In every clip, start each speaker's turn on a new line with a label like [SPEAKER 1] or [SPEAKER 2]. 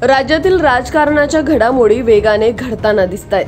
[SPEAKER 1] राज्यातील राजकारणाच्या घडामोडी वेगाने घडताना दिसतायत।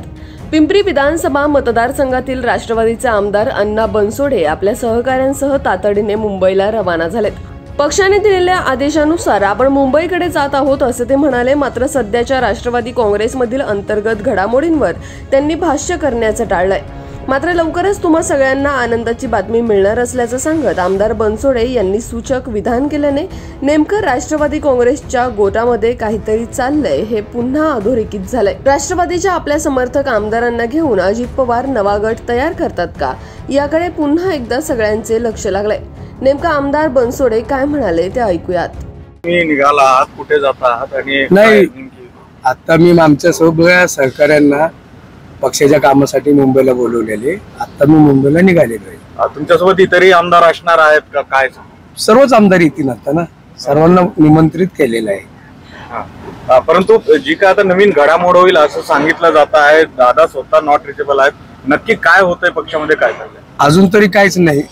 [SPEAKER 1] पिंपरी विधानसभा मतदारसंघातील राष्ट्रवादीचे आमदार अण्णा बनसोडे आपल्या सहकाऱ्यांसह तातडीने मुंबईला रवाना झालेत। पक्षाने दिलेल्या आदेशानुसार आपण मुंबईकडे जात आहोत असे ते म्हणाले। मात्र सध्याच्या राष्ट्रवादी काँग्रेसमधील अंतर्गत घडामोडींवर त्यांनी भाष्य करण्याचं टाळलंय। मात्र लवकरच तुम्हा सगळ्यांना आनंदाची बातमी मिळणार असल्याचं सांगत आमदार बनसोडे यांनी सूचक विधान केल्याने नेमकं राष्ट्रवादी काँग्रेसच्या गोटामध्ये काहीतरी चाललंय हे पुन्हा अधोरेखित झालंय। राष्ट्रवादीच्या आपल्या समर्थक आमदारांना घेऊन अजित पवार नवा गट तयार करतात का याकडे पुन्हा एकदा सगळ्यांचे लक्ष लागलंय। नेमका आमदार बनसोडे काय म्हणाले ते ऐकूयात।
[SPEAKER 2] मी निघाला आहात, कुठे जाता आहात? आणि
[SPEAKER 3] नाही, आता मी आमच्या सगळ्या सहकाऱ्यांना पक्षाच्या कामासाठी मुंबईला बोलवलेले। आता मी मुंबईला निघालेलो आहे।
[SPEAKER 2] तुमच्यासोबत इतरही आमदार असणार आहेत का? काय
[SPEAKER 3] सर्वच आमदार येतील आता ना, सर्वांना निमंत्रित केलेलं आहे।
[SPEAKER 2] परंतु जी काय आता नवीन घडामोड होईल असं सांगितलं जात आहे, दादा स्वतः नॉट रिचेबल आहेत, नक्की काय होतंय पक्षामध्ये, काय चाललंय?
[SPEAKER 3] अजून तरी काहीच नाही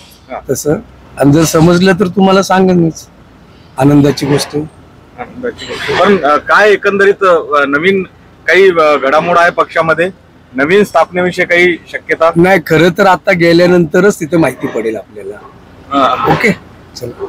[SPEAKER 3] तसं, आणि जर समजलं तर तुम्हाला सांगेनच। आनंदाची गोष्ट
[SPEAKER 2] पण काय एकंदरीत नवीन काही घडामोड आहे पक्षामध्ये? नवीन स्थापनेविषयी काही शक्यता
[SPEAKER 3] नाही? खरं तर आता गेल्यानंतरच तिथे माहिती पडेल आपल्याला। ओके, चला।